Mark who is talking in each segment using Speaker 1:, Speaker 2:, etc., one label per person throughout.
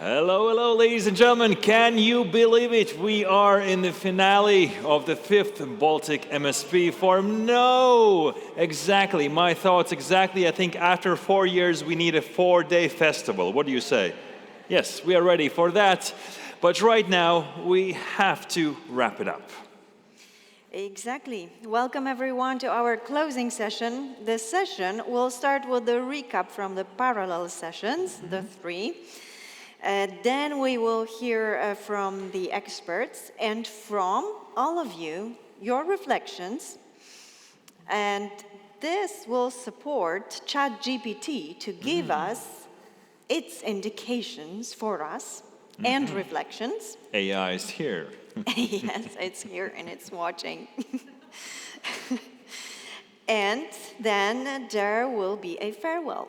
Speaker 1: Hello, hello, ladies and gentlemen. Can you believe it? We are in the finale of the 5th Baltic MSP Forum. No! Exactly, my thoughts exactly. I think after 4 years, we need a 4-day festival. What do you say? Yes, we are ready for that. But right now, we have to wrap it up.
Speaker 2: Exactly. Welcome everyone to our closing session. This session will start with the recap from the parallel sessions, the 3. Then we will hear from the experts and from all of you, your reflections. And this will support ChatGPT to give us its indications for us and reflections.
Speaker 1: AI is here.
Speaker 2: Yes, it's here and it's watching. And then there will be a farewell.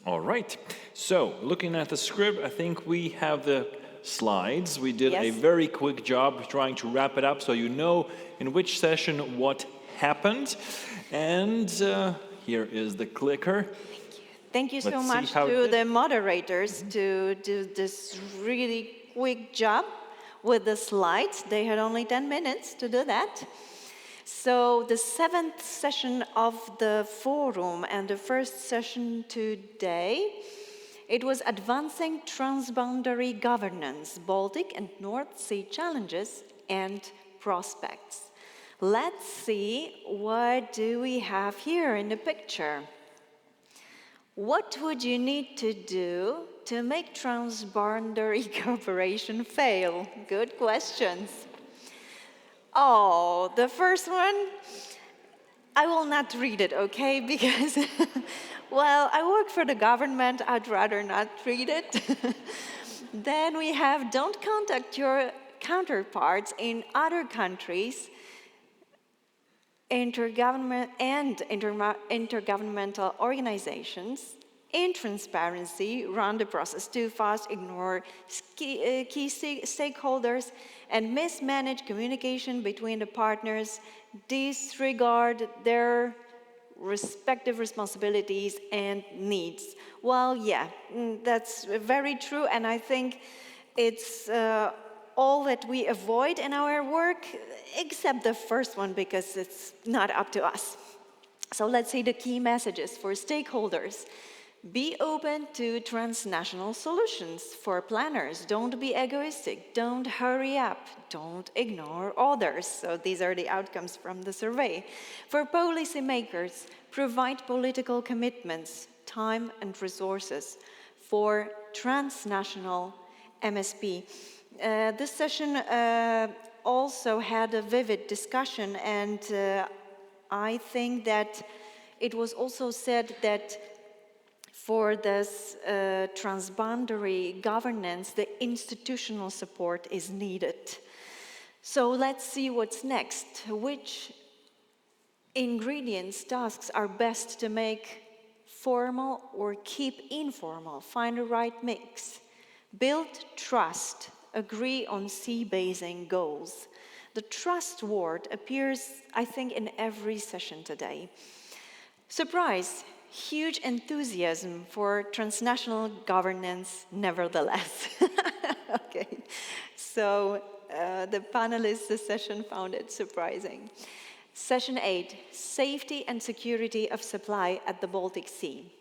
Speaker 1: All right. So, looking at the script, I think we have the slides. We did a very quick job trying to wrap it up so you know in which session what happened. And here is the clicker.
Speaker 2: Thank you so much to the moderators to do this really quick job with the slides. They had only 10 minutes to do that. So the 7th session of the forum and the first session today, it was Advancing Transboundary Governance, Baltic and North Sea Challenges and Prospects. Let's see, what do we have here in the picture? What would you need to do to make transboundary cooperation fail? Good questions. Oh, the first one, I will not read it, okay? Because, well, I work for the government, I'd rather not read it. Then we have, don't contact your counterparts in other countries, intergovernmental organizations. In transparency, run the process too fast, ignore key stakeholders, and mismanage communication between the partners, disregard their respective responsibilities and needs. Well, yeah, that's very true, and I think it's all that we avoid in our work, except the first one, because it's not up to us. So let's see the key messages for stakeholders. Be open to transnational solutions for planners. Don't be egoistic. Don't hurry up. Don't ignore others. So these are the outcomes from the survey. For policymakers, provide political commitments, time and resources for transnational MSP. This session also had a vivid discussion, and I think that it was also said that for this transboundary governance, the institutional support is needed. So let's see what's next. Which ingredients, tasks are best to make formal or keep informal? Find the right mix. Build trust. Agree on sea-basing goals. The trust word appears, I think, in every session today. Surprise. Huge enthusiasm for transnational governance, nevertheless. Okay, so the panelists this session found it surprising. Session 8, safety and security of supply at the Baltic Sea.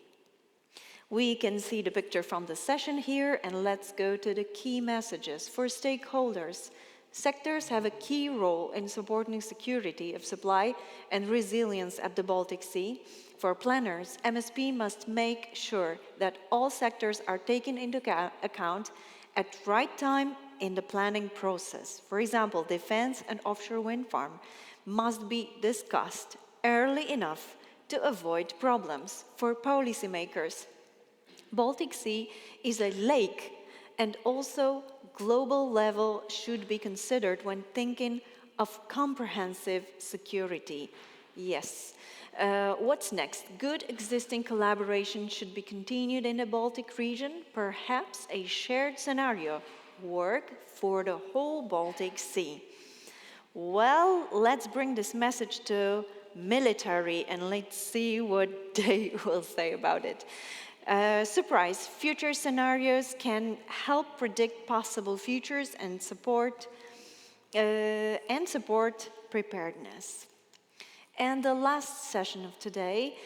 Speaker 2: We can see the picture from the session here, and let's go to the key messages. For stakeholders, sectors have a key role in supporting security of supply and resilience at the Baltic Sea. For planners, MSP must make sure that all sectors are taken into account at the right time in the planning process. For example, defense and offshore wind farm must be discussed early enough to avoid problems. For policymakers, Baltic Sea is a lake, and also global level should be considered when thinking of comprehensive security. Yes. What's next? Good existing collaboration should be continued in the Baltic region, perhaps a shared scenario, work for the whole Baltic Sea. Well, let's bring this message to military and let's see what they will say about it. Surprise, future scenarios can help predict possible futures and support preparedness. And the last session of today,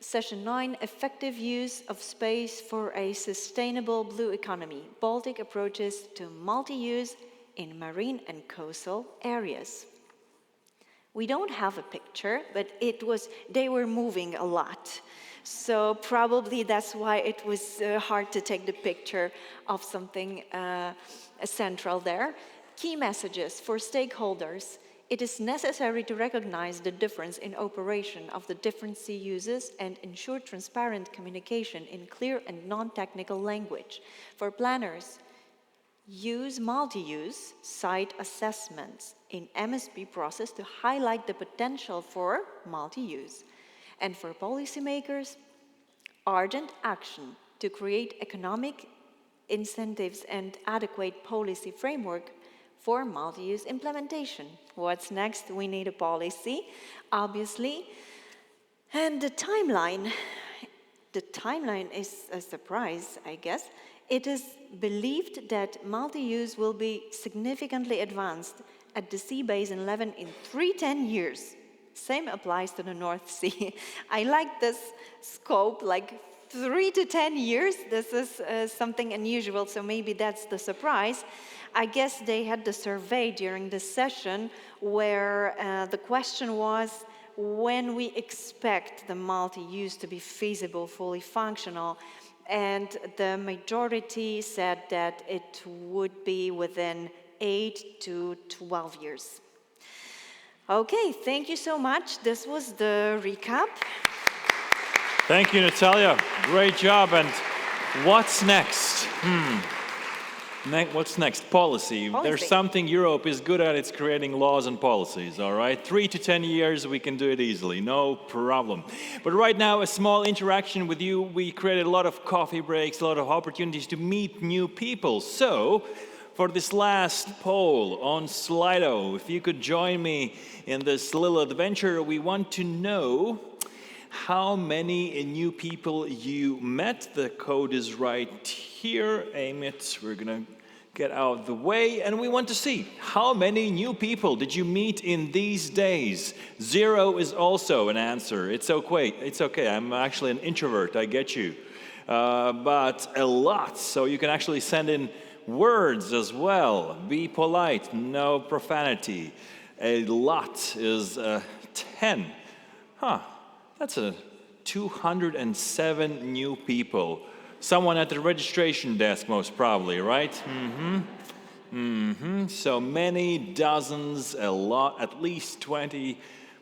Speaker 2: Session 9, Effective Use of Space for a Sustainable Blue Economy, Baltic Approaches to Multi-Use in Marine and Coastal Areas. We don't have a picture, but they were moving a lot. So probably that's why it was hard to take the picture of something central there. Key messages for stakeholders. It is necessary to recognize the difference in operation of the different sea uses and ensure transparent communication in clear and non-technical language. For planners, use multi-use site assessments in MSP process to highlight the potential for multi-use. And for policymakers, urgent action to create economic incentives and adequate policy framework for multi-use implementation. What's next? We need a policy, obviously. And the timeline is a surprise, I guess. It is believed that multi-use will be significantly advanced at the sea basin level in 3-10 years. Same applies to the North Sea. I like this scope, like 3 to 10 years. This is something unusual, so maybe that's the surprise. I guess they had the survey during the session where the question was when we expect the multi-use to be feasible, fully functional, and the majority said that it would be within 8 to 12 years. Okay, thank you so much. This was the recap.
Speaker 1: Thank you, Natalia. Great job. And what's next? What's next? Policy. There's something Europe is good at. It's creating laws and policies, all right? 3 to 10 years, we can do it easily. No problem. But right now, a small interaction with you. We created a lot of coffee breaks, a lot of opportunities to meet new people. So, for this last poll on Slido, if you could join me in this little adventure, we want to know how many new people you met. The code is right here. Aim it. We're going to get out of the way. And we want to see how many new people did you meet in these days. 0 is also an answer. It's okay. It's okay. I'm actually an introvert. I get you. But a lot. So you can actually send in words as well. Be polite. No profanity. A lot is 10. That's 207 new people. Someone at the registration desk, most probably, right? So many dozens, a lot, at least 20,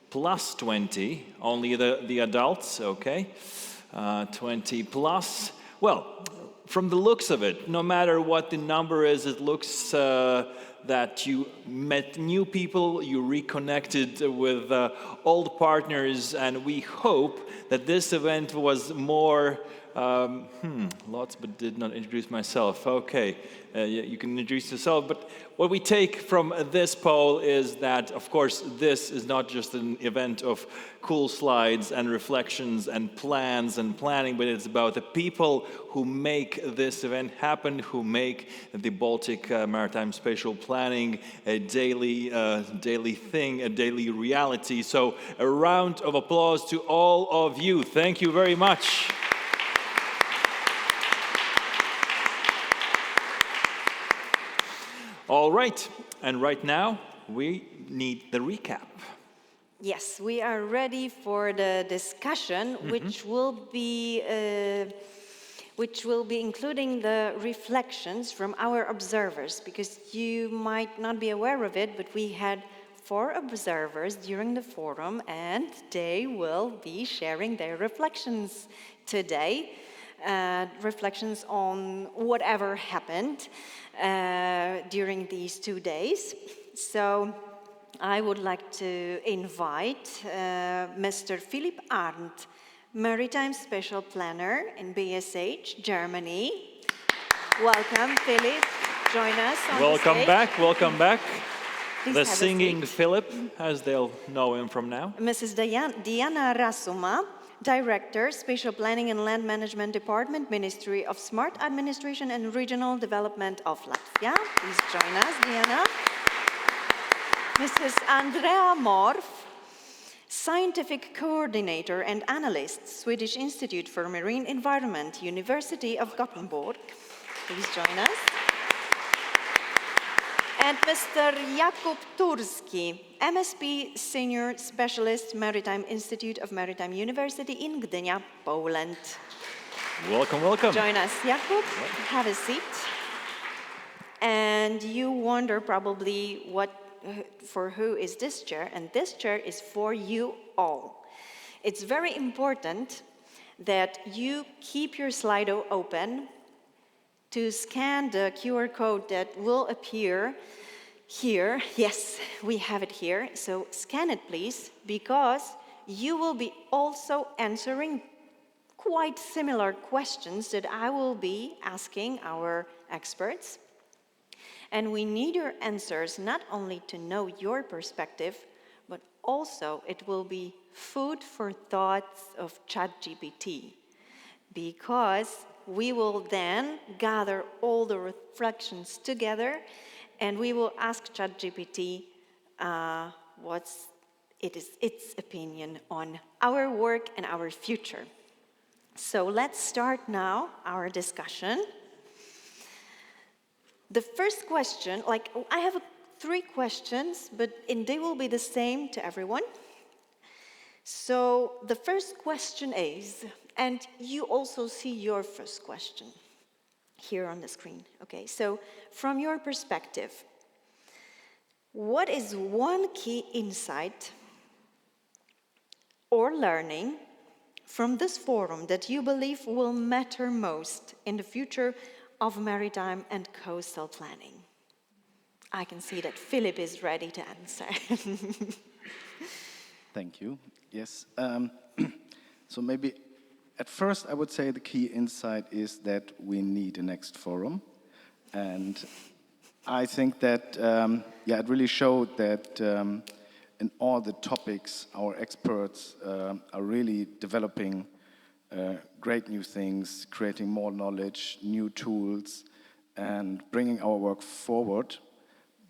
Speaker 1: plus 20, only the adults, okay? 20 plus. Well, from the looks of it, no matter what the number is, it looks that you met new people, you reconnected with old partners, and we hope that this event was more, lots but did not introduce myself. Okay, you can introduce yourself, but what we take from this poll is that, of course, this is not just an event of cool slides and reflections and plans and planning, but it's about the people who make this event happen, who make the Baltic Maritime Spatial Planning a daily thing, a daily reality. So a round of applause to all of you. Thank you very much. All right, and right now we need the recap.
Speaker 2: Yes, we are ready for the discussion, which will be including the reflections from our observers, because you might not be aware of it, but we had 4 observers during the forum, and they will be sharing their reflections today, reflections on whatever happened during these 2 days. So I would like to invite Mr. Philipp Arndt, Maritime Special Planner in BSH, Germany. Welcome, Philipp. Join us on the stage.
Speaker 1: Welcome back.
Speaker 2: Please
Speaker 1: the singing Philip, as they'll know him from now.
Speaker 2: Mrs. Diana Rasuma, Director, Spatial Planning and Land Management Department, Ministry of Smart Administration and Regional Development of Latvia. Please join us, Diana. Mrs. Andrea Morf, Scientific Coordinator and Analyst, Swedish Institute for Marine Environment, University of Gothenburg. Please join us. And Mr. Jakub Turski, MSP Senior Specialist, Maritime Institute of Maritime University in Gdynia, Poland.
Speaker 1: Welcome, welcome.
Speaker 2: Join us, Jakub. Have a seat. And you wonder probably for who is this chair, and this chair is for you all. It's very important that you keep your Slido open to scan the QR code that will appear here. Yes, we have it here. So scan it, please, because you will be also answering quite similar questions that I will be asking our experts. And we need your answers not only to know your perspective, but also it will be food for thoughts of ChatGPT, because we will then gather all the reflections together and we will ask ChatGPT what's its opinion on our work and our future. So let's start now our discussion. The first question, I have 3 questions, and they will be the same to everyone. So the first question is, and you also see your first question here on the screen. Okay, so from your perspective, what is one key insight or learning from this forum that you believe will matter most in the future of maritime and coastal planning? I can see that Philip is ready to answer.
Speaker 3: Thank you. Yes. So maybe at first I would say the key insight is that we need a next forum. And I think that, it really showed that in all the topics, our experts are really developing great new things, creating more knowledge, new tools, and bringing our work forward.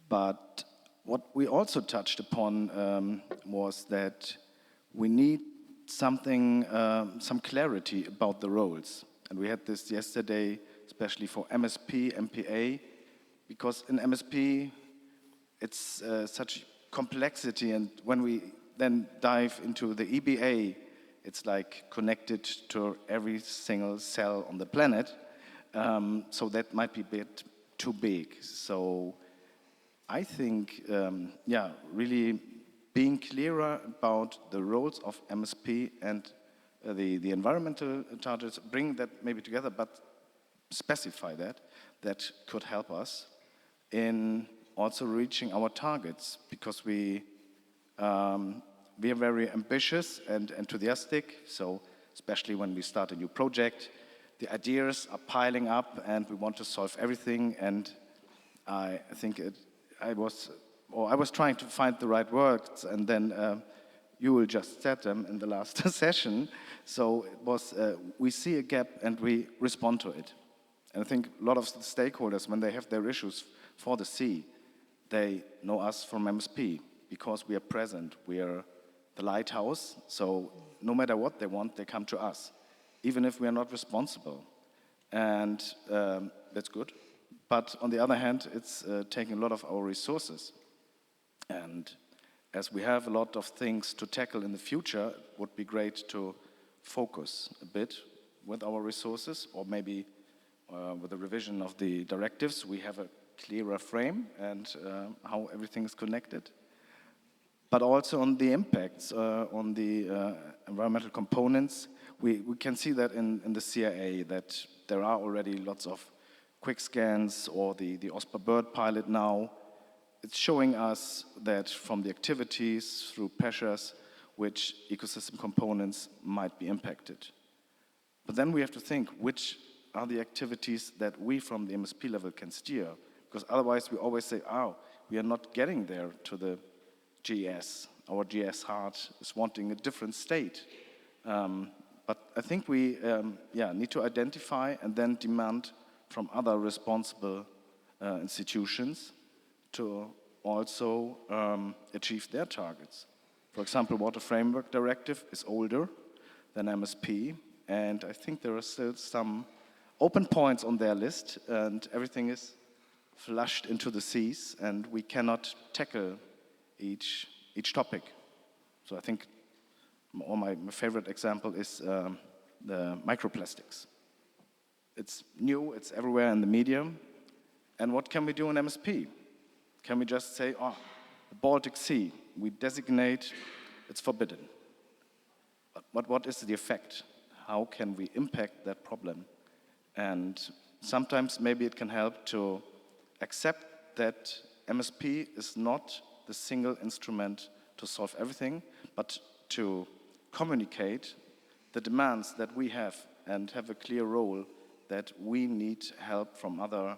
Speaker 3: But what we also touched upon was that we need something, some clarity about the roles. And we had this yesterday, especially for MSP, MPA, because in MSP, it's such complexity, and when we then dive into the EBA, it's like connected to every single cell on the planet, so that might be a bit too big. So I think, really being clearer about the roles of MSP and the environmental charters, bring that maybe together, but specify that could help us in also reaching our targets, because we are very ambitious and enthusiastic. So especially when we start a new project, the ideas are piling up and we want to solve everything. And I think I was trying to find the right words, and then you will just said them in the last session. So it was, we see a gap and we respond to it. And I think a lot of the stakeholders, when they have their issues for the sea, they know us from MSP because we are present. We are the lighthouse, so no matter what they want, they come to us, even if we are not responsible. And that's good. But on the other hand, it's taking a lot of our resources. And as we have a lot of things to tackle in the future, it would be great to focus a bit with our resources, or maybe with the revision of the directives, we have a clearer frame and how everything is connected. But also on the impacts, on the environmental components, we can see that in the CIA that there are already lots of quick scans, or the OSPA bird pilot now. It's showing us that from the activities through pressures, which ecosystem components might be impacted. But then we have to think which are the activities that we from the MSP level can steer, because otherwise we always say, we are not getting there to the GS. Our GS heart is wanting a different state. But I think we need to identify and then demand from other responsible institutions to also achieve their targets. For example, Water Framework Directive is older than MSP, and I think there are still some open points on their list, and everything is flushed into the seas, and we cannot tackle each topic. So I think my favorite example is the microplastics. It's new, it's everywhere in the media, and what can we do in MSP? Can we just say, oh, the Baltic Sea, we designate, it's forbidden. But what is the effect? How can we impact that problem? And sometimes maybe it can help to accept that MSP is not the single instrument to solve everything, but to communicate the demands that we have and have a clear role that we need help from other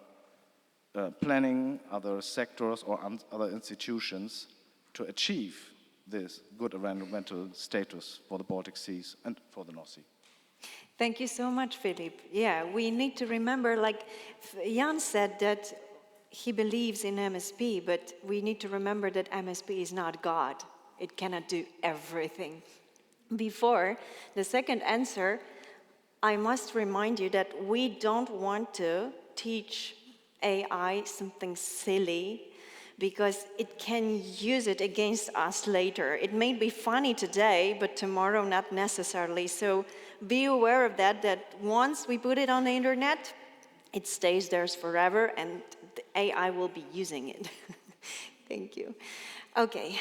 Speaker 3: planning, other sectors or other institutions to achieve this good environmental status for the Baltic Seas and for the North Sea.
Speaker 2: Thank you so much, Philip. Yeah, we need to remember, like Jan said, that he believes in MSP, but we need to remember that MSP is not God. It cannot do everything. Before the second answer, I must remind you that we don't want to teach AI something silly because it can use it against us later. It may be funny today, but tomorrow not necessarily. So be aware of that once we put it on the internet, it stays there forever and the AI will be using it. Thank you. Okay.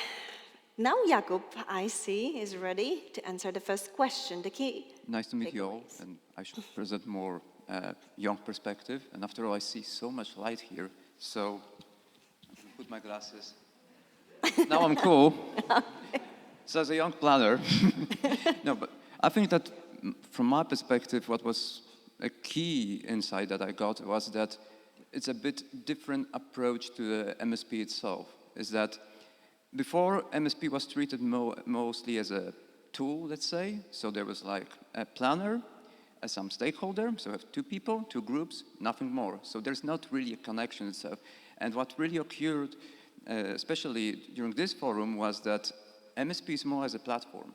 Speaker 2: Now Jakub, I see, is ready to answer the first question, the key.
Speaker 4: Nice to meet you all, and I should present more young perspective. And after all, I see so much light here, so I can put my glasses. Now I'm cool. So as a young planner, no, but I think that from my perspective, what was a key insight that I got was that it's a bit different approach to the MSP itself. Is that before, MSP was treated mostly as a tool, let's say. So there was like a planner, some stakeholder, so we have two people, two groups, nothing more. So there's not really a connection itself. And what really occurred, especially during this forum, was that MSP is more as a platform.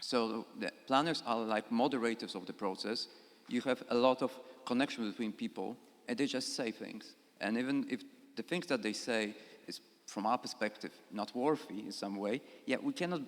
Speaker 4: So the planners are like moderators of the process. You have a lot of connection between people, and they just say things. And even if the things that they say is, from our perspective, not worthy in some way, yeah, we cannot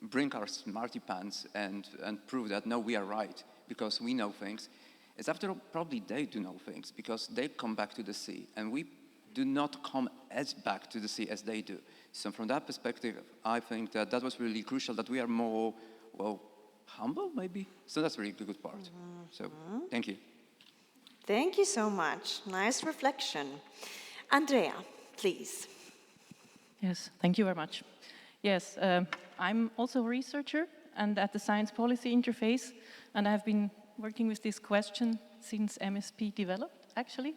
Speaker 4: bring our smarty pants and prove that, no, we are right, because we know things. It's after all, probably they do know things, because they come back to the sea, and we do not come as back to the sea as they do. So from that perspective, I think that that was really crucial, that we are more, well, humble, maybe? So that's really a good part. Mm-hmm. So, thank you.
Speaker 2: Thank you so much. Nice reflection. Andrea, please.
Speaker 5: Yes, thank you very much. Yes, I'm also a researcher and at the Science Policy Interface, and I've been working with this question since MSP developed, actually,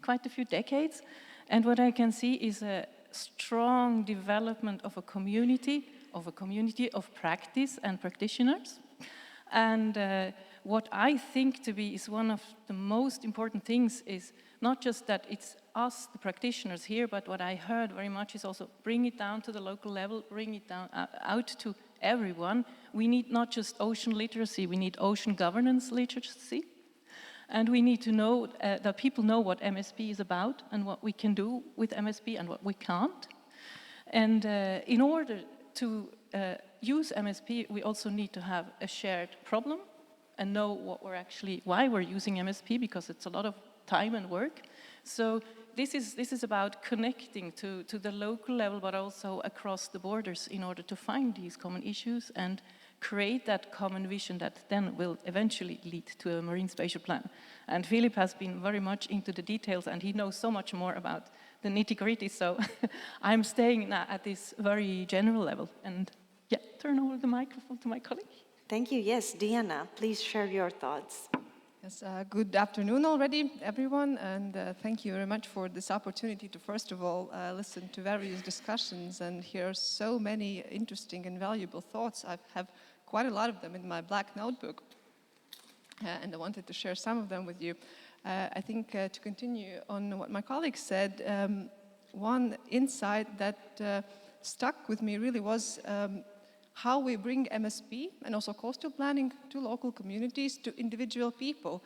Speaker 5: quite a few decades. And what I can see is a strong development of a community of practice and practitioners. And what I think to be is one of the most important things is not just that it's us, the practitioners here, but what I heard very much is also bring it down to the local level, bring it down out to everyone. We need not just ocean literacy, we need ocean governance literacy. And we need to know that people know what MSP is about and what we can do with MSP and what we can't. And in order to use MSP, we also need to have a shared problem and know what why we're using MSP, because it's a lot of time and work. So this is about connecting to the local level, but also across the borders in order to find these common issues and create that common vision that then will eventually lead to a marine spatial plan. And Philip has been very much into the details, and he knows so much more about the nitty-gritty, so I'm staying at this very general level. And yeah, turn over the microphone to my colleague.
Speaker 2: Thank you. Yes, Diana, please share your thoughts.
Speaker 6: Yes, good afternoon already, everyone, and thank you very much for this opportunity to, first of all, listen to various discussions and hear so many interesting and valuable thoughts. I have quite a lot of them in my black notebook. and I wanted to share some of them with you. I think to continue on what my colleague said, one insight that stuck with me really was how we bring MSP and also coastal planning to local communities, to individual people.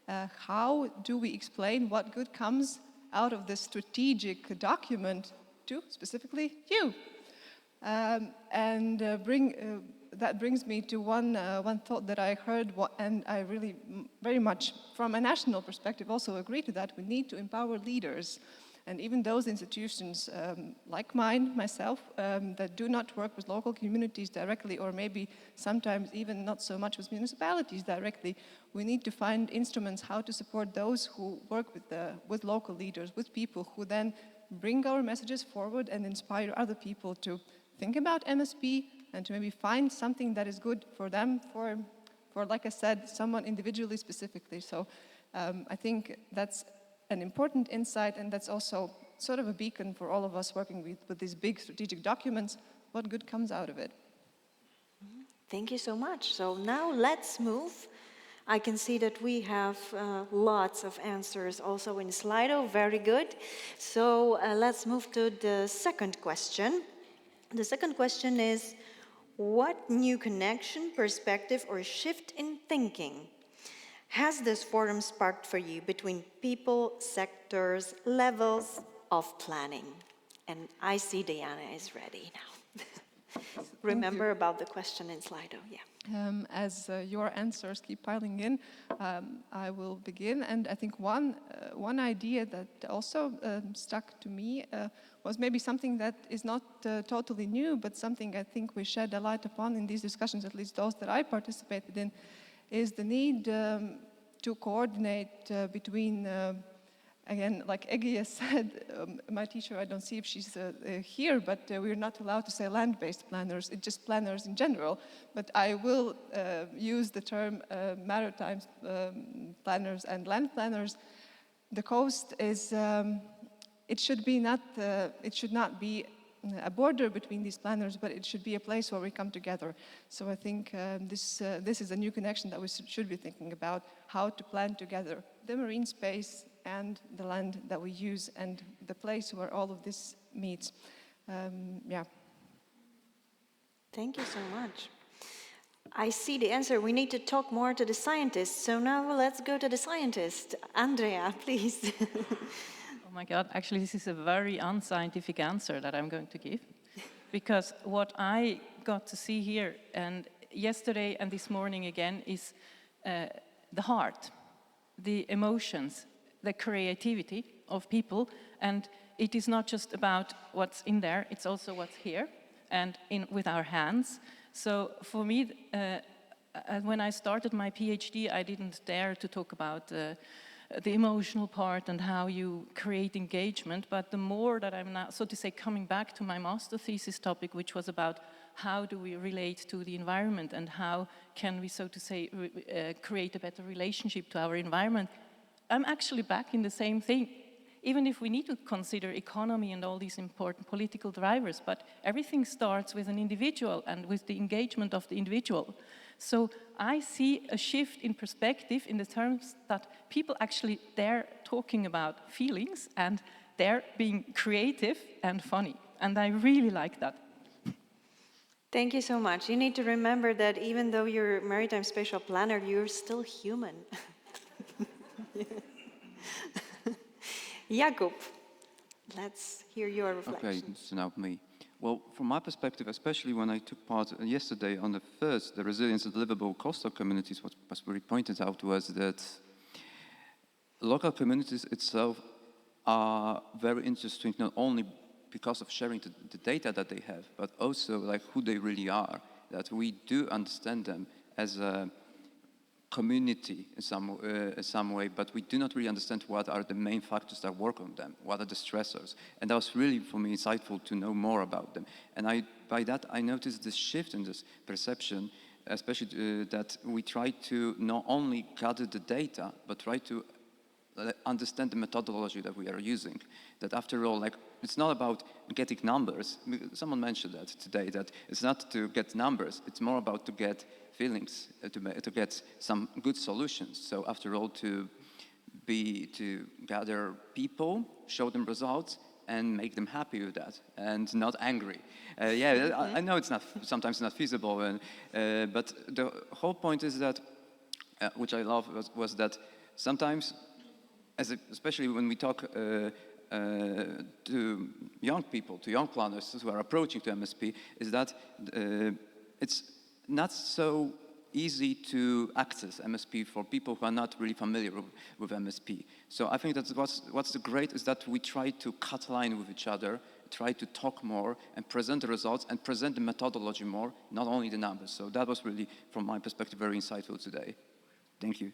Speaker 6: How do we explain what good comes out of this strategic document to specifically you? That brings me to one thought that I heard, and I really very much from a national perspective also agree to that. We need to empower leaders. And even those institutions like myself, that do not work with local communities directly, or maybe sometimes even not so much with municipalities directly, we need to find instruments how to support those who work with local leaders, with people who then bring our messages forward and inspire other people to think about MSP and to maybe find something that is good for them, for like I said, someone individually specifically. So I think that's an important insight, and that's also sort of a beacon for all of us working with these big strategic documents. What good comes out of it?
Speaker 2: Thank you so much. So now let's move. I can see that we have lots of answers also in Slido. Very good. So let's move to the second question. The second question is, what new connection, perspective, or shift in thinking has this forum sparked for you between people, sectors, levels of planning? And I see Diana is ready now. Remember about the question in Slido, yeah.
Speaker 6: As your answers keep piling in, I will begin. And I think one idea that also stuck to me was maybe something that is not totally new, but something I think we shed a light upon in these discussions, at least those that I participated in, is the need to coordinate between, again, like Eggie said, my teacher, I don't see if she's here, but we're not allowed to say land-based planners, it's just planners in general. But I will use the term maritime planners and land planners. The coast is, it should not be a border between these planners, but it should be a place where we come together. So I think this is a new connection that we should be thinking about, how to plan together the marine space and the land that we use and the place where all of this meets. Yeah.
Speaker 2: Thank you so much. I see the answer. We need to talk more to the scientists. So now let's go to the scientist. Andrea, please.
Speaker 5: Oh my God, actually this is a very unscientific answer that I'm going to give. Because what I got to see here, and yesterday and this morning again, is the heart, the emotions, the creativity of people. And it is not just about what's in there, it's also what's here and with our hands. So for me, when I started my PhD, I didn't dare to talk about the emotional part and how you create engagement, but the more that I'm now, so to say, coming back to my master thesis topic, which was about how do we relate to the environment and how can we, so to say, create a better relationship to our environment, I'm actually back in the same thing. Even if we need to consider economy and all these important political drivers, but everything starts with an individual and with the engagement of the individual. So I see a shift in perspective in the terms that people actually, they're talking about feelings and they're being creative and funny. And I really like that.
Speaker 2: Thank you so much. You need to remember that even though you're a maritime spatial planner, you're still human. Jakub, let's hear your reflections.
Speaker 4: Okay, so now me. Well, from my perspective, especially when I took part yesterday on the resilience of livable coastal communities, what was very pointed out was that local communities itself are very interesting, not only because of sharing the data that they have, but also like who they really are, that we do understand them as a community in some way, but we do not really understand what are the main factors that work on them, what are the stressors. And that was really, for me, insightful to know more about them. And by that, I noticed this shift in this perception, especially that we try to not only gather the data, but try to understand the methodology that we are using. That after all, like, it's not about getting numbers. Someone mentioned that today, that it's not to get numbers, it's more about to get feelings, to get some good solutions. So after all, to gather people, show them results, and make them happy with that, and not angry. I know it's sometimes not feasible, but the whole point is that, which I love, was that sometimes, especially when we talk to young people, to young planners who are approaching to MSP, is that it's not so easy to access MSP for people who are not really familiar with MSP. So I think that what's great is that we try to cut line with each other, try to talk more and present the results and present the methodology more, not only the numbers. So that was really, from my perspective, very insightful today. Thank you.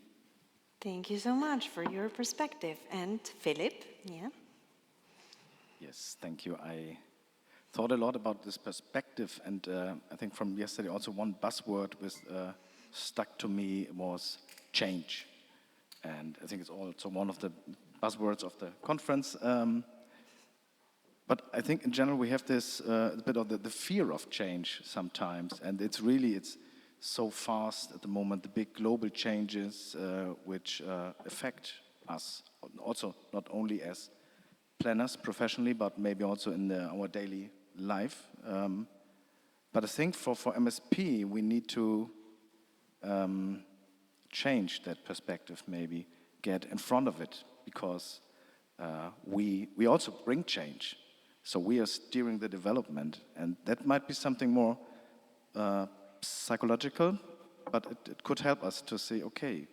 Speaker 2: Thank you so much for your perspective. And Philip, yeah?
Speaker 3: Yes, thank you. I thought a lot about this perspective, and I think from yesterday also one buzzword was stuck to me was change. And I think it's also one of the buzzwords of the conference. But I think in general we have this a bit of the fear of change sometimes, and it's so fast at the moment, the big global changes which affect us, also not only as planners professionally, but maybe also in our daily life. But I think for MSP, we need to change that perspective, maybe get in front of it, because we also bring change. So we are steering the development, and that might be something more psychological, but it could help us to say, okay,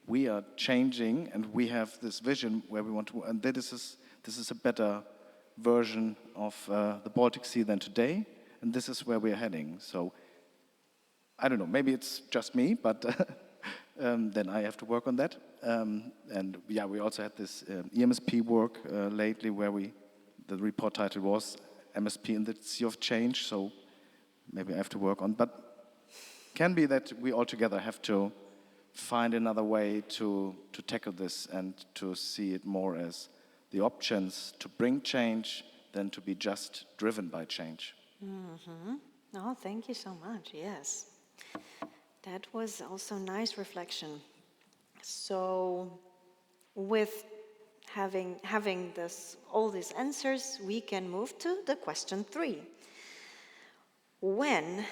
Speaker 3: we are changing, and we have this vision where we want to, and this is a better version of the Baltic Sea than today, and this is where we're heading. So I don't know, maybe it's just me, but then I have to work on that. And yeah, we also had this EMSP work lately where the report title was MSP in the Sea of Change, so maybe I have to work on, but can be that we all together have to find another way to tackle this and to see it more as the options to bring change than to be just driven by change.
Speaker 2: Mm-hmm. Oh, thank you so much. Yes. That was also a nice reflection. So with having all these answers, we can move to the question 3. When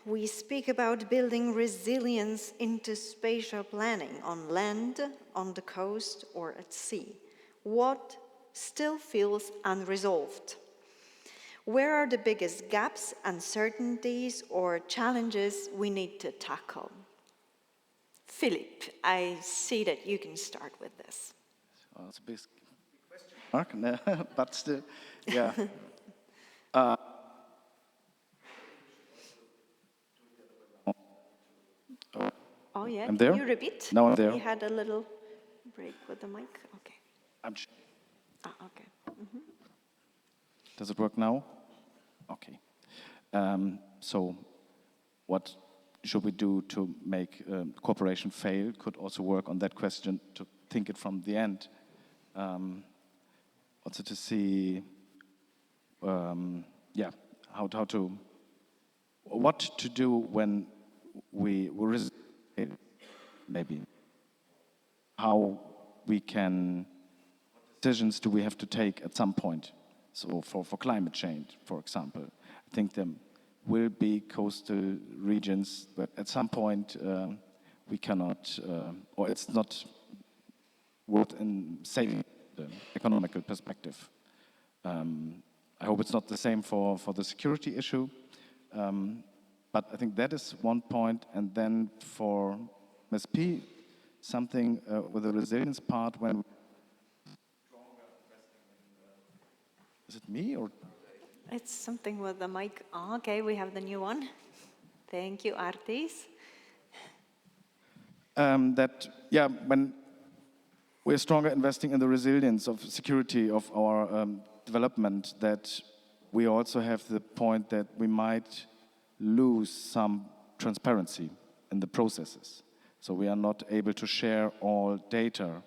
Speaker 2: we speak about building resilience into spatial planning on land, on the coast, or at sea, what still feels unresolved? Where are the biggest gaps, uncertainties, or challenges we need to tackle? Philip, I see that you can start with this.
Speaker 3: Well, it's a big question mark, but still, yeah.
Speaker 2: Oh yeah,
Speaker 3: I'm
Speaker 2: can
Speaker 3: there?
Speaker 2: you repeat?
Speaker 3: Now I'm there.
Speaker 2: We had a little break with the mic. Okay. Okay. Mm-hmm.
Speaker 3: Does it work now? Okay. So what should we do to make cooperation fail? Could also work on that question, to think it from the end. Also to see, what to do when we resist, maybe. How we can, what decisions do we have to take at some point? So for climate change, for example, I think there will be coastal regions, but at some point we cannot, or it's not worth in saving the economical perspective. I hope it's not the same for the security issue, but I think that is one point. And then for MSP, something with the resilience part, when is it me or?
Speaker 2: It's something with the mic. Oh, okay, we have the new one. Thank you, Artis.
Speaker 3: When we're stronger investing in the resilience of security of our development, that we also have the point that we might lose some transparency in the processes. So we are not able to share all data,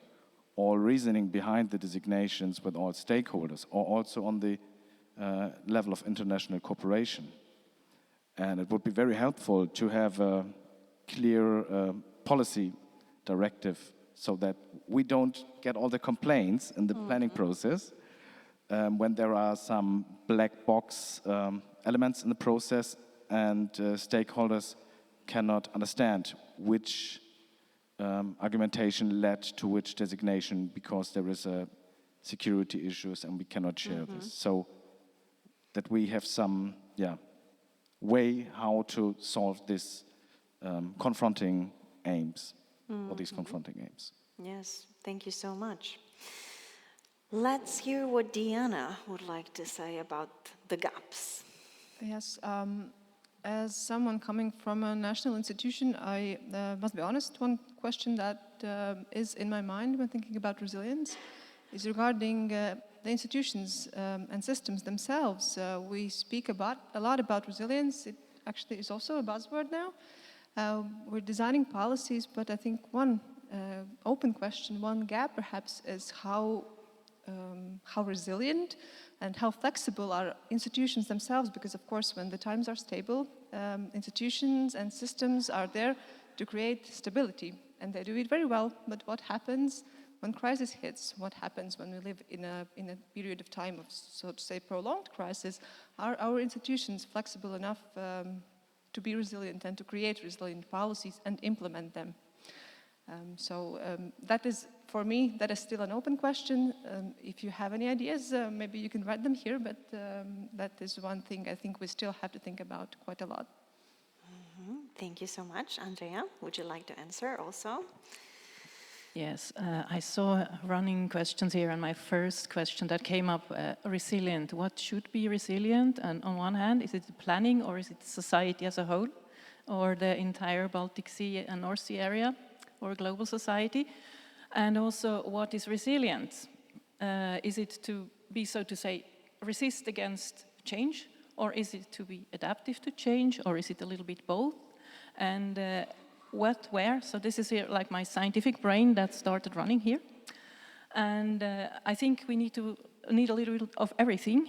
Speaker 3: all reasoning behind the designations with all stakeholders, or also on the level of international cooperation. And it would be very helpful to have a clear policy directive so that we don't get all the complaints in the planning process when there are some black box elements in the process and stakeholders cannot understand which argumentation led to which designation because there is a security issues and we cannot share this. So that we have some way how to solve this confronting aims, or these confronting aims.
Speaker 2: Yes, thank you so much. Let's hear what Diana would like to say about the gaps.
Speaker 6: Yes, as someone coming from a national institution, I must be honest, one question that is in my mind when thinking about resilience is regarding the institutions and systems themselves. We speak a lot about resilience. It actually is also a buzzword now. We're designing policies, but I think one open question, one gap perhaps, is how resilient and how flexible are institutions themselves, because of course when the times are stable, institutions and systems are there to create stability, and they do it very well. But what happens when crisis hits? What happens when we live in a period of time of, so to say, prolonged crisis? Are our institutions flexible enough to be resilient and to create resilient policies and implement them? That is, for me, that is still an open question. If you have any ideas, maybe you can write them here, but that is one thing I think we still have to think about quite a lot.
Speaker 2: Thank you so much. Andrea, would you like to answer also?
Speaker 5: Yes, I saw running questions here, and my first question that came up, resilient. What should be resilient? And on one hand, is it planning or is it society as a whole, or the entire Baltic Sea and North Sea area, or global society? And also, what is resilience? Is it to be, so to say, resist against change, or is it to be adaptive to change, or is it a little bit both? And what, where? So this is here, like my scientific brain that started running here. And I think we need a little bit of everything.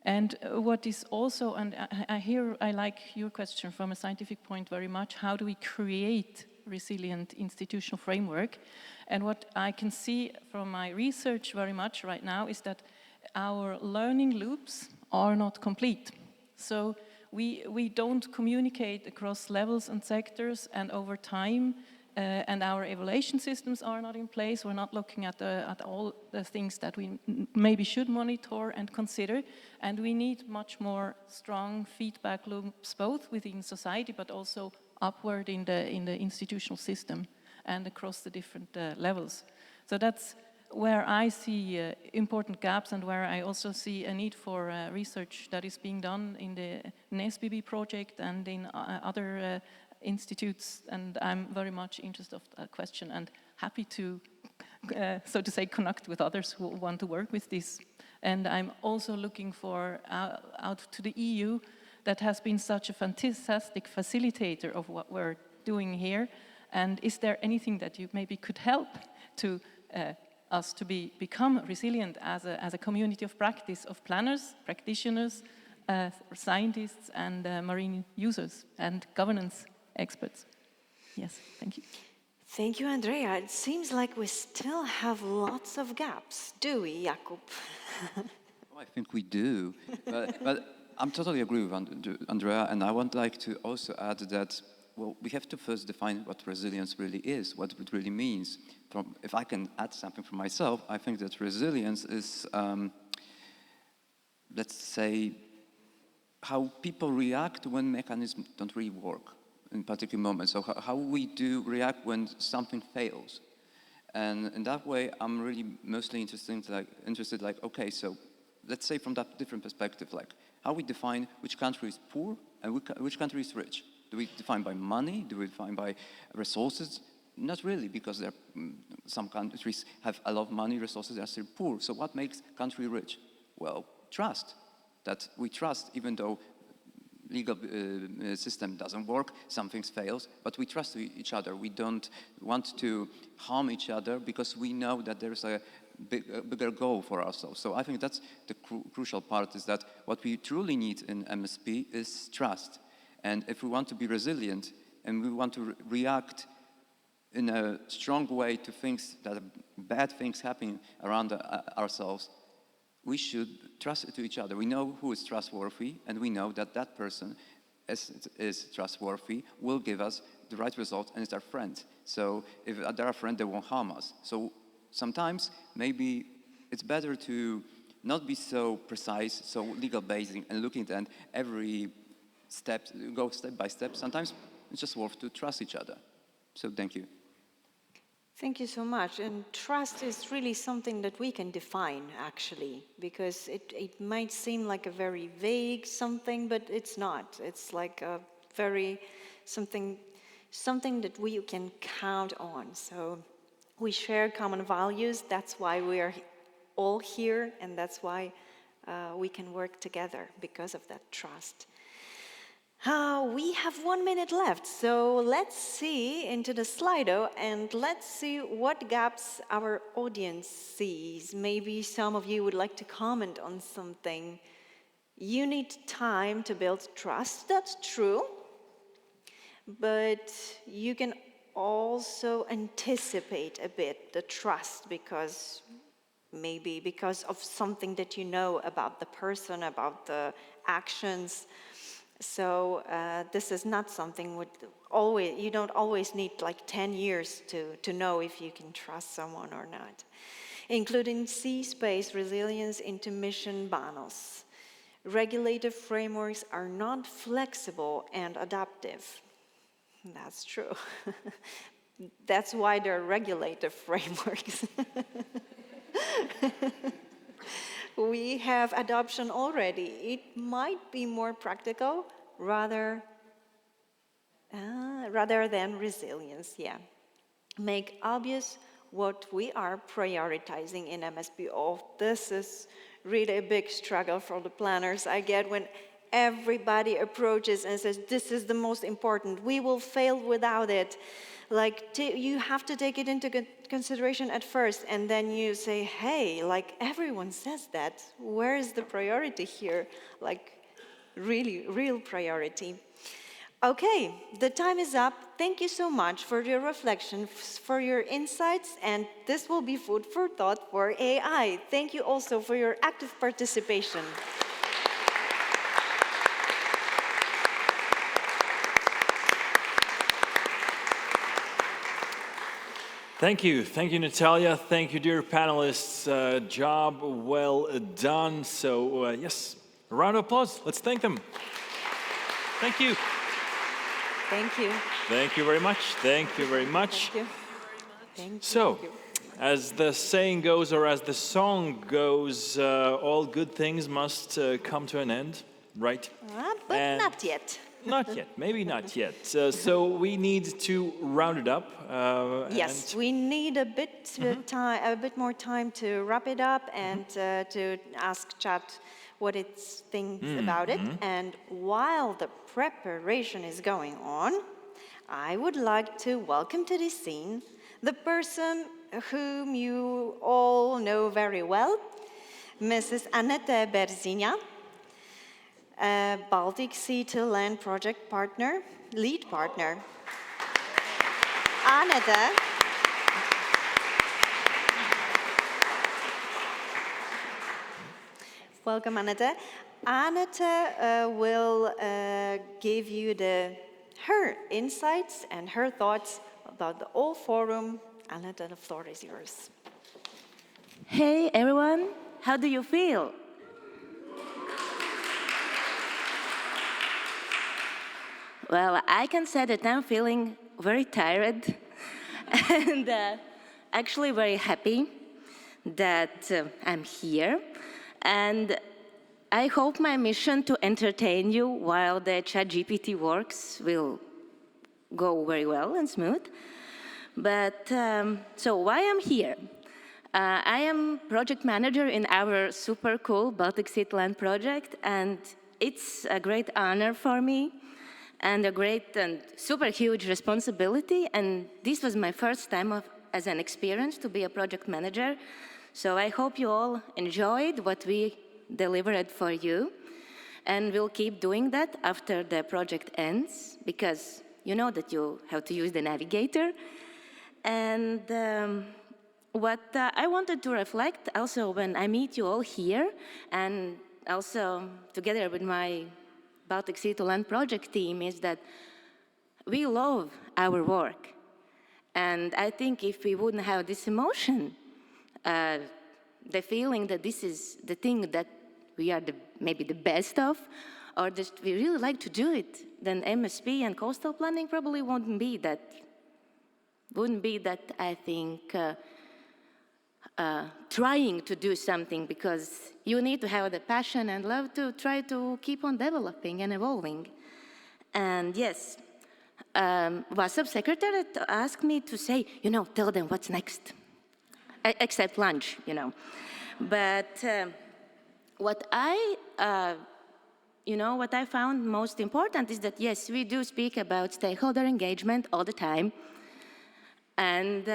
Speaker 5: And what is also, and I like your question from a scientific point very much, how do we create resilient institutional framework? And what I can see from my research very much right now is that our learning loops are not complete. So we don't communicate across levels and sectors and over time, and our evaluation systems are not in place. We're not looking at all the things that we maybe should monitor and consider, and we need much more strong feedback loops, both within society but also upward in the institutional system and across the different levels. So that's where I see important gaps, and where I also see a need for research that is being done in the NSBB project and in other institutes, and I'm very much interested in that question and happy to, so to say, connect with others who want to work with this. And I'm also looking for out to the EU, that has been such a fantastic facilitator of what we're doing here. And is there anything that you maybe could help to us to become resilient as a community of practice of planners, practitioners, scientists, and marine users and governance experts? Yes, thank you.
Speaker 2: Thank you, Andrea. It seems like we still have lots of gaps, do we, Jakub?
Speaker 4: I think we do, but I'm totally agree with Andrea, and I would like to also add that, well, we have to first define what resilience really is, what it really means. If I can add something from myself, I think that resilience is, let's say, how people react when mechanisms don't really work in particular moments. So how we do react when something fails. And in that way, I'm really mostly interested, okay, so let's say from that different perspective, like how we define which country is poor and which country is rich. Do we define by money? Do we define by resources? Not really, because some countries have a lot of money, resources, they are still poor. So what makes country rich? Well, trust. That we trust, even though legal system doesn't work, some things fails, but we trust each other. We don't want to harm each other because we know that there's a bigger goal for ourselves. So I think that's the crucial part, is that what we truly need in MSP is trust. And if we want to be resilient, and we want to react in a strong way to things that bad things happen around ourselves, we should trust to each other. We know who is trustworthy, and we know that that person is trustworthy, will give us the right result, and is our friend. So if they're our friend, they won't harm us. So sometimes maybe it's better to not be so precise, so legal basing, and looking at every step, go step by step. Sometimes it's just worth to trust each other. So thank you.
Speaker 2: Thank you so much. And trust is really something that we can define, actually, because it might seem like a very vague something, but it's not. It's like a very something that we can count on. So we share common values. That's why we are all here, and that's why we can work together, because of that trust. We have 1 minute left, so let's see into the Slido and let's see what gaps our audience sees. Maybe some of you would like to comment on something. You need time to build trust, that's true, but you can also anticipate a bit the trust because of something that you know about the person, about the actions. So this is not something you don't always need like 10 years to know if you can trust someone or not. Including sea space resilience into mission BANOS. Regulative frameworks are not flexible and adaptive. That's true. That's why they're regulative frameworks. We have adoption already. It might be more practical rather than resilience, yeah. Make obvious what we are prioritizing in MSP. Oh, this is really a big struggle for the planners. I get when everybody approaches and says, this is the most important, we will fail without it. Like, you have to take it into consideration at first, and then you say, hey, like, everyone says that. Where is the priority here? Like, really, real priority. Okay, the time is up. Thank you so much for your reflection, for your insights, and this will be food for thought for AI. Thank you also for your active participation.
Speaker 1: Thank you, Natalia. Thank you, dear panelists. Job well done. So yes, a round of applause. Let's thank them. Thank you.
Speaker 2: Thank you.
Speaker 1: Thank you very much. Thank you very much.
Speaker 2: Thank you. Thank you.
Speaker 1: So, as the saying goes, or as the song goes, all good things must come to an end, right?
Speaker 2: But not yet.
Speaker 1: Not yet, maybe not yet. So we need to round it up.
Speaker 2: Yes, we need a bit more time to wrap it up and to ask chat what it thinks about it. And while the preparation is going on, I would like to welcome to the scene the person whom you all know very well, Mrs. Annette Berzinia, Baltic Sea2Land project partner, lead partner. Annette. Welcome, Annette. Annette will give you her insights and her thoughts about the whole forum. Annette, the floor is yours.
Speaker 7: Hey, everyone. How do you feel? Well, I can say that I'm feeling very tired and actually very happy that I'm here. And I hope my mission to entertain you while the ChatGPT works will go very well and smooth. But so why I'm here? I am project manager in our super cool Baltic Sea2Land project, and it's a great honor for me and a great and super huge responsibility. And this was my first time as an experience to be a project manager. So I hope you all enjoyed what we delivered for you. And we'll keep doing that after the project ends, because you know that you have to use the navigator. And what I wanted to reflect also when I meet you all here, and also together with my Baltic Sea2Land project team, is that we love our work. And I think if we wouldn't have this emotion, the feeling that this is the thing that we are maybe the best of, or just we really like to do it, then MSP and coastal planning probably wouldn't be that, I think, trying to do something, because you need to have the passion and love to try to keep on developing and evolving. And yes, VASAB Secretariat asked me to say, tell them what's next, except lunch, But what I found most important is that, yes, we do speak about stakeholder engagement all the time. And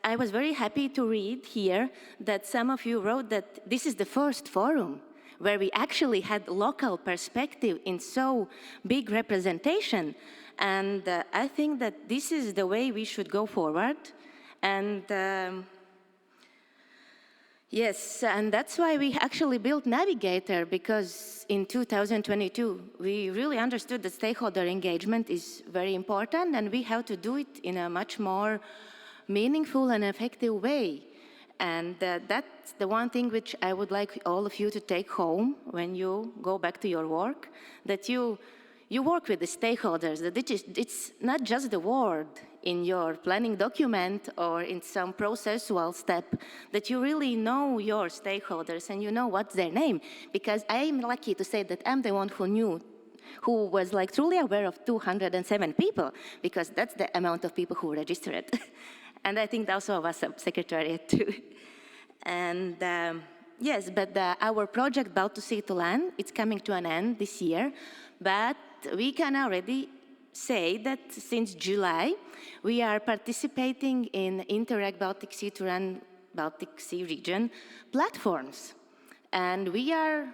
Speaker 7: I was very happy to read here that some of you wrote that this is the first forum where we actually had local perspective in so big representation. And I think that this is the way we should go forward. And yes, and that's why we actually built Navigator, because in 2022, we really understood that stakeholder engagement is very important, and we have to do it in a much more meaningful and effective way. And that's the one thing which I would like all of you to take home when you go back to your work, that you work with the stakeholders, that it's not just the word in your planning document or in some processual step, that you really know your stakeholders and you know what's their name. Because I'm lucky to say that I'm the one who was like truly aware of 207 people, because that's the amount of people who registered. And I think also VASAB Secretariat too. And yes, but our project Baltic Sea2Land, it's coming to an end this year, but we can already say that since July, we are participating in Interreg Baltic Sea2Land, Baltic Sea Region platforms. And we are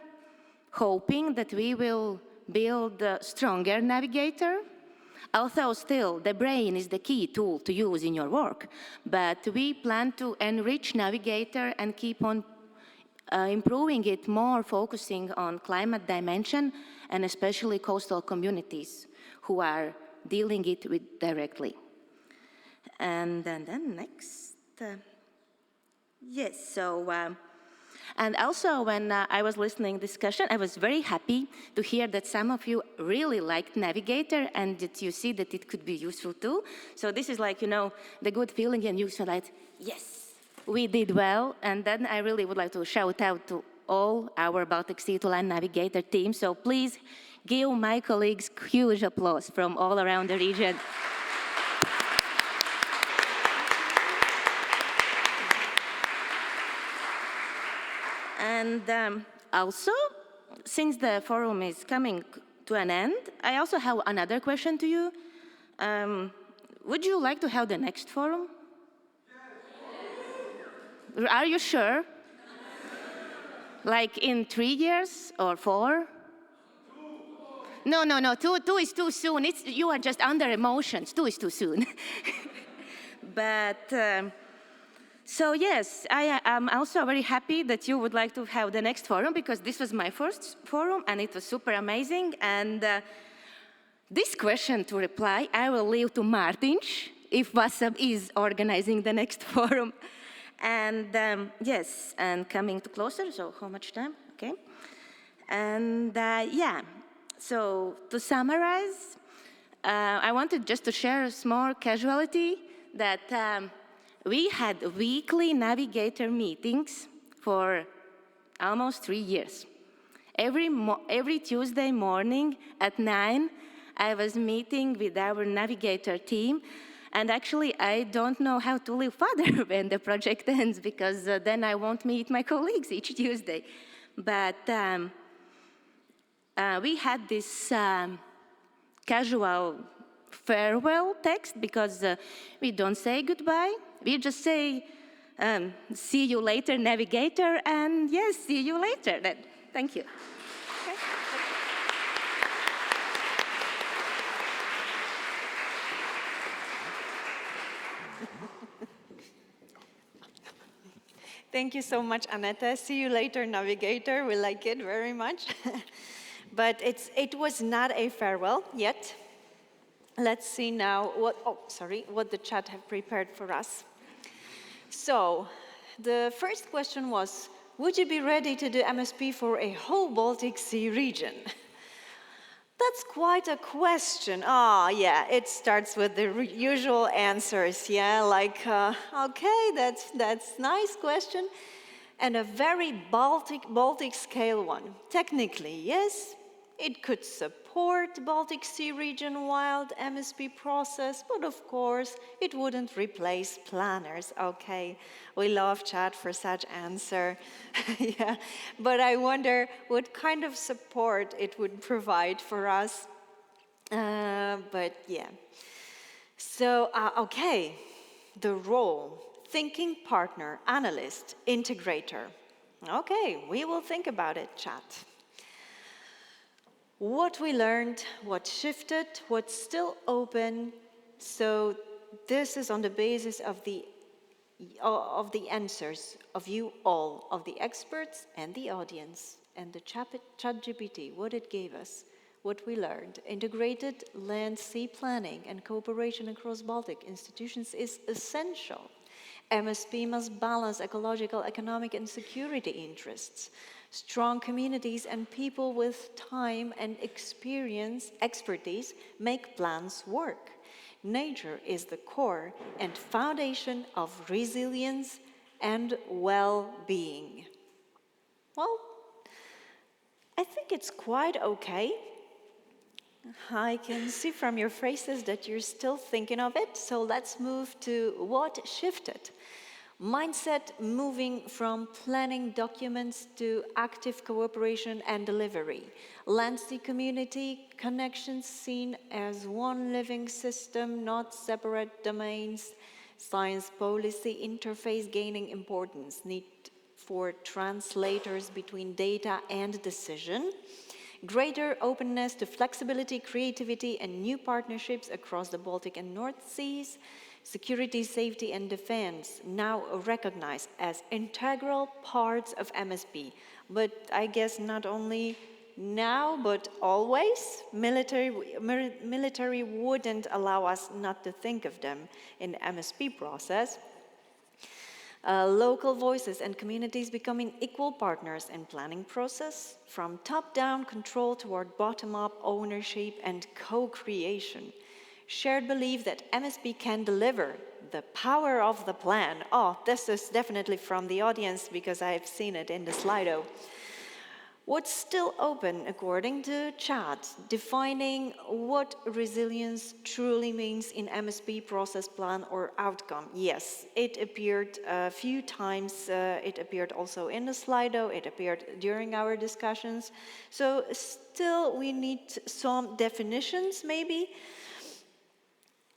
Speaker 7: hoping that we will build a stronger navigator, although still the brain is the key tool to use in your work. But we plan to enrich navigator and keep on improving it more, focusing on climate dimension, and especially coastal communities who are dealing it with directly. And then next, yes, so, and also when I was listening discussion, I was very happy to hear that some of you really liked Navigator and that you see that it could be useful too. So this is like, the good feeling, and you feel like, yes, we did well. And then I really would like to shout out to all our Baltic Sea2Land Navigator team. So please give my colleagues huge applause from all around the region. And also, since the forum is coming to an end, I also have another question to you. Would you like to have the next forum? Yes. Are you sure? Like in 3 years or 4? No, two is too soon. You are just under emotions. 2 is too soon. But, so yes, I am also very happy that you would like to have the next forum, because this was my first forum and it was super amazing. And this question to reply, I will leave to Martins, if VASAB is organizing the next forum. And yes, and coming to closer, so how much time? Okay. And yeah, so to summarize, I wanted just to share a small casualty that we had weekly navigator meetings for almost 3 years. Every Tuesday morning at 9, I was meeting with our navigator team. And actually, I don't know how to live further when the project ends, because then I won't meet my colleagues each Tuesday. But we had this casual farewell text, because we don't say goodbye. We just say, see you later, navigator, and yes, see you later then. Thank you. Okay.
Speaker 2: Thank you so much, Aneta. See you later, navigator. We like it very much. But it was not a farewell yet. Let's see now what the chat have prepared for us. So, the first question was, would you be ready to do MSP for a whole Baltic Sea region? That's quite a question. Yeah, it starts with the usual answers. Yeah, like, okay, that's nice question. And a very Baltic scale one. Technically, yes, it could support Baltic Sea region wild MSP process, but of course, it wouldn't replace planners. Okay, we love chat for such answer. Yeah, but I wonder what kind of support it would provide for us. But yeah. So, okay, the role, thinking partner, analyst, integrator. Okay, we will think about it, chat. What we learned, what shifted, what's still open. So this is on the basis of the answers of you all, of the experts and the audience, and the ChatGPT, what it gave us, what we learned. Integrated land-sea planning and cooperation across Baltic institutions is essential. MSP must balance ecological, economic, and security interests. Strong communities and people with time and expertise make plans work. Nature is the core and foundation of resilience and well-being. Well, I think it's quite okay. I can see from your faces that you're still thinking of it, so let's move to what shifted. Mindset moving from planning documents to active cooperation and delivery. Land-sea community connections seen as one living system, not separate domains. Science policy interface gaining importance. Need for translators between data and decision. Greater openness to flexibility, creativity, and new partnerships across the Baltic and North Seas. Security, safety, and defense now recognized as integral parts of MSP. But I guess not only now, but always. Military wouldn't allow us not to think of them in the MSP process. Local voices and communities becoming equal partners in planning process, from top-down control toward bottom-up ownership and co-creation. Shared belief that MSP can deliver the power of the plan. This is definitely from the audience because I've seen it in the Slido. What's still open according to chat, defining what resilience truly means in MSP process plan or outcome. Yes, it appeared a few times, it appeared also in the Slido, it appeared during our discussions. So still we need some definitions maybe.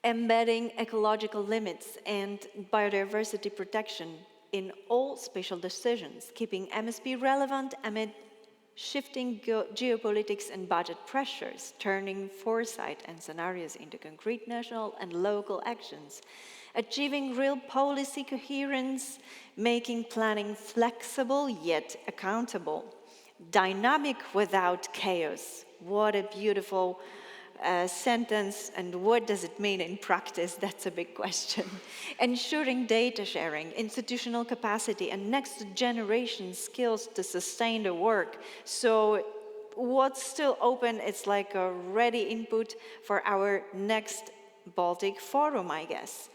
Speaker 2: Embedding ecological limits and biodiversity protection in all spatial decisions, keeping MSP relevant amid shifting geopolitics and budget pressures, turning foresight and scenarios into concrete national and local actions, achieving real policy coherence, making planning flexible yet accountable, dynamic without chaos. What a beautiful sentence, and what does it mean in practice? That's a big question. Ensuring data sharing, institutional capacity, and next generation skills to sustain the work. So what's still open, it's like a ready input for our next Baltic Forum, I guess.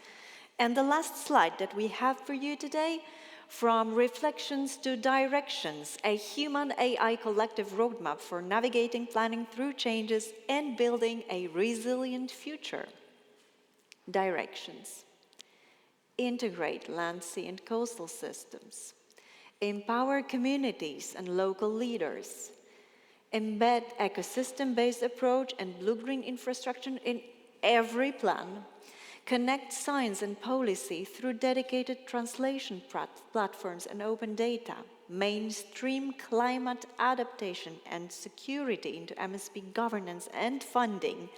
Speaker 2: And the last slide that we have for you today, from reflections to directions, a human-AI collective roadmap for navigating planning through changes and building a resilient future. Directions. Integrate land, sea, and coastal systems. Empower communities and local leaders. Embed ecosystem-based approach and blue-green infrastructure in every plan. Connect science and policy through dedicated translation platforms and open data. Mainstream climate adaptation and security into MSP governance and funding.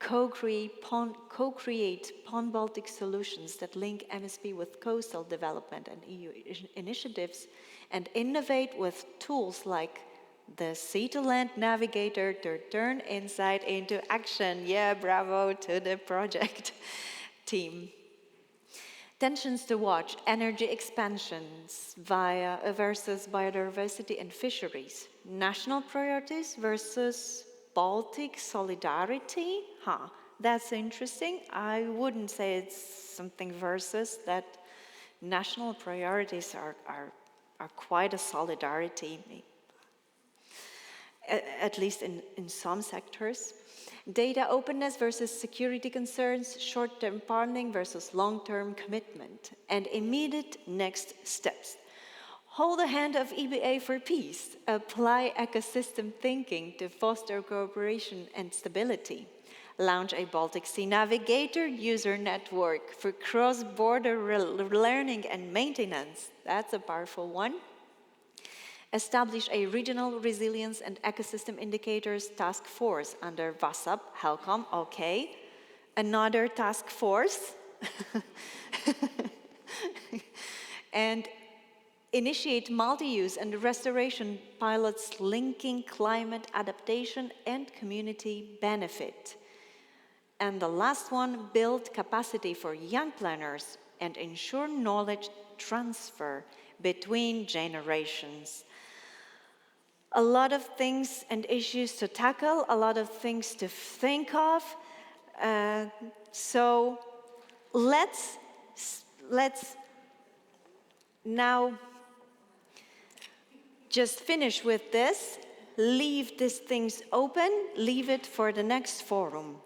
Speaker 2: co-create pan-Baltic solutions that link MSP with coastal development and EU initiatives, and innovate with tools like the Sea2Land navigator to turn insight into action. Yeah, bravo to the project team. Tensions to watch: energy expansions versus biodiversity and fisheries. National priorities versus Baltic solidarity. That's interesting. I wouldn't say it's something versus that. National priorities are quite a solidarity, at least in some sectors. Data openness versus security concerns, short-term partnering versus long-term commitment, and immediate next steps. Hold the hand of EBA for peace. Apply ecosystem thinking to foster cooperation and stability. Launch a Baltic Sea Navigator user network for cross-border learning and maintenance. That's a powerful one. Establish a regional resilience and ecosystem indicators task force under VASAB, HELCOM, okay. Another task force. And initiate multi-use and restoration pilots linking climate adaptation and community benefit. And the last one, build capacity for young planners and ensure knowledge transfer between generations. A lot of things and issues to tackle, a lot of things to think of. So let's now just finish with this, leave these things open, leave it for the next forum.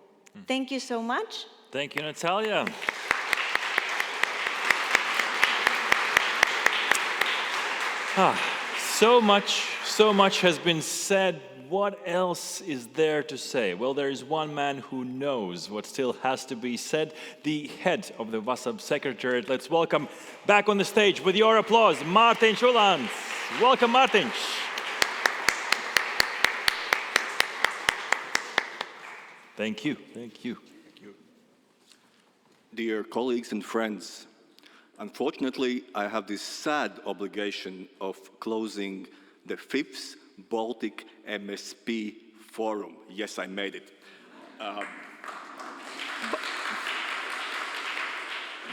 Speaker 2: Thank you so much.
Speaker 1: Thank you, Natalia. So much has been said. What else is there to say? Well, there is one man who knows what still has to be said, the head of the VASAB Secretariat. Let's welcome back on the stage with your applause, Mārtiņš Ulāns. Welcome, Mārtiņš. Thank you. Thank you.
Speaker 8: Dear colleagues and friends, unfortunately, I have this sad obligation of closing the 5th Baltic MSP Forum. Yes, I made it.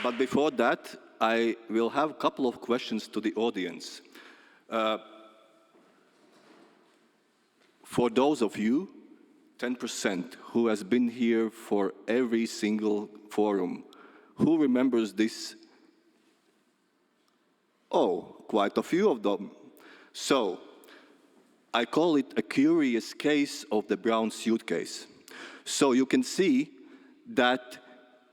Speaker 8: But before that, I will have a couple of questions to the audience. For those of you, 10%, who has been here for every single forum, who remembers this? Oh, quite a few of them. So, I call it a curious case of the brown suitcase. So you can see that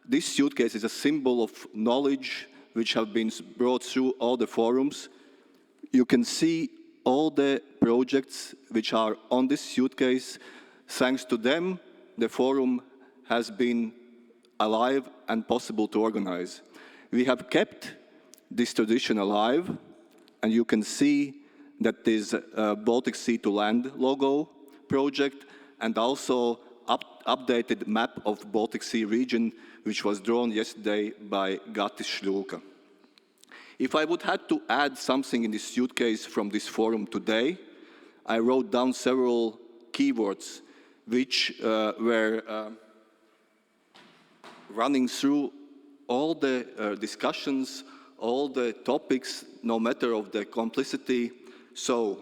Speaker 8: this suitcase is a symbol of knowledge which have been brought through all the forums. You can see all the projects which are on this suitcase. Thanks to them, the forum has been alive and possible to organize. We have kept this tradition alive, and you can see that this Baltic Sea2Land logo project, and also updated map of Baltic Sea region, which was drawn yesterday by Gatis Šļūka. If I would have to add something in this suitcase from this forum today, I wrote down several keywords which were running through all the discussions, all the topics, no matter of the complexity. So,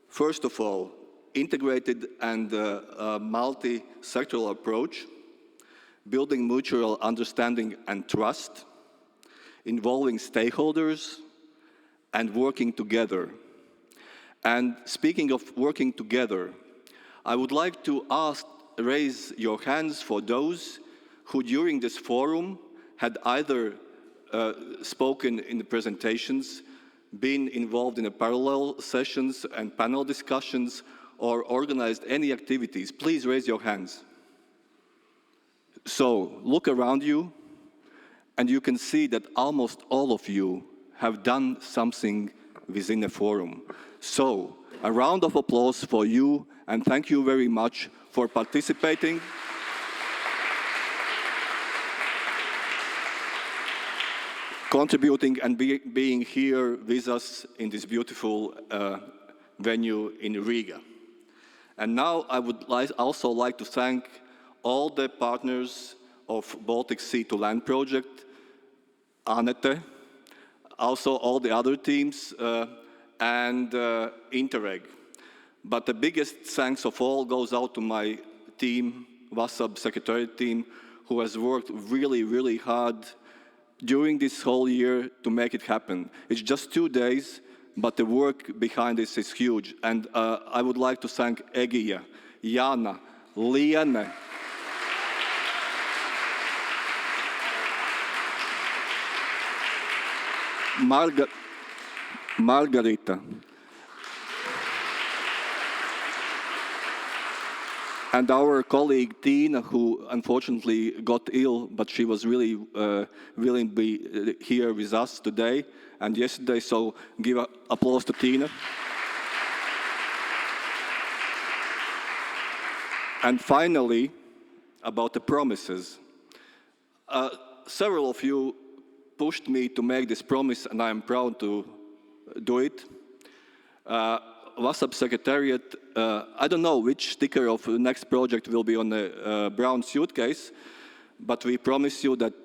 Speaker 8: first of all, integrated and multi-sectoral approach, building mutual understanding and trust, involving stakeholders, and working together. And speaking of working together, I would like to raise your hands for those who during this forum had either spoken in the presentations, been involved in the parallel sessions and panel discussions, or organized any activities. Please raise your hands. So, look around you, and you can see that almost all of you have done something within the forum. So, a round of applause for you, and thank you very much for participating. contributing and being here with us in this beautiful venue in Riga. And now I would also like to thank all the partners of Baltic Sea2Land project, Anette, also all the other teams, and Interreg. But the biggest thanks of all goes out to my team, VASAB Secretariat team, who has worked really, really hard during this whole year to make it happen. It's just 2 days, but the work behind this is huge. And I would like to thank Egija, Jana, Liene, Margarita, and our colleague Tina, who unfortunately got ill, but she was really willing to be here with us today and yesterday, so give an applause to Tina. And finally, about the promises. Several of you pushed me to make this promise, and I am proud to do it. VASAB Secretariat, I don't know which sticker of the next project will be on the brown suitcase, but we promise you that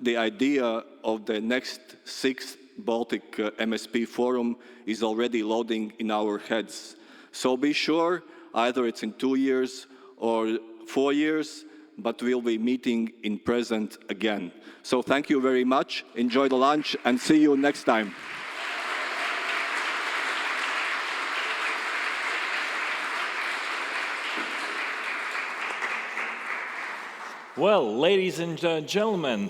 Speaker 8: the idea of the next 6th Baltic MSP Forum is already loading in our heads. So be sure, either it's in 2 years or 4 years, but we'll be meeting in present again. So thank you very much, enjoy the lunch, and see you next time.
Speaker 1: Well, ladies and gentlemen,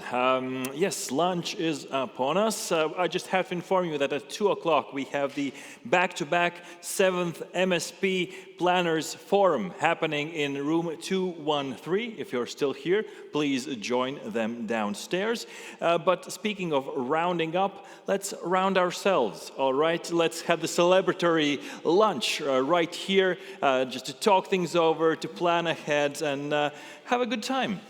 Speaker 1: yes, lunch is upon us. I just have to inform you that at 2 o'clock we have the back-to-back 7th MSP Planners Forum happening in room 213. If you're still here, please join them downstairs. But speaking of rounding up, let's round ourselves, all right? Let's have the celebratory lunch right here, just to talk things over, to plan ahead, and have a good time.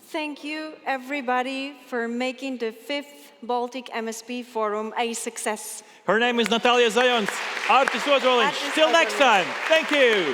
Speaker 2: Thank you, everybody, for making the 5th Baltic MSP Forum a success.
Speaker 1: Her name is Natalia Zajons. Artis Ozolinš. Till next time. Thank you.